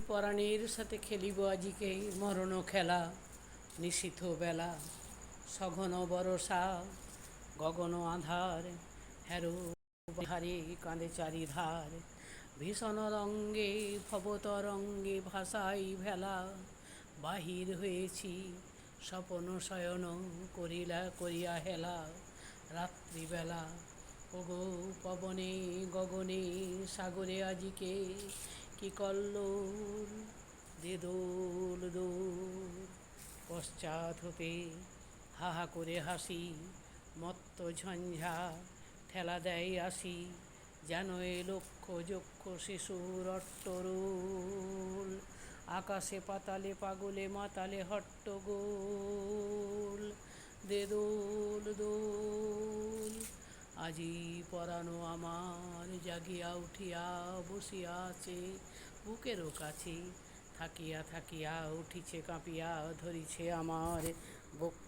পরাণের সাথে খেলিব আজিকে মরণ খেলা। নিশীথ বেলা সঘন বরষা, গগন আধার, হ্যারো হারে কাঁদে চারিধার। ভীষণ রঙ্গে ভবতরঙ্গে ভাষাই ভেলা। বাহির হয়েছি স্বপন শয়ন করিয়া হেলা। রাত্রিবেলা ওগো পবনে গগনে সাগরে আজিকে কি কল্লোল দে দোল দোল। পশ্চাৎ হতে হাহা করে হাসি, মত্ত ঝঞ্ঝা ঠেলা দেয় আসি। যেন এ লক্ষ যক্ষ শিশুর অট্টরোল। আকাশে পাতালে পাগলে মাতালে হট্টগোল। দে দোল দোল। আজি পরানো আমার জাগিয়া উঠিয়া বসিয়া আছে বুকেরও কাছে। থাকিয়া থাকিয়া উঠিছে কাঁপিয়া ধরিছে আমার বুক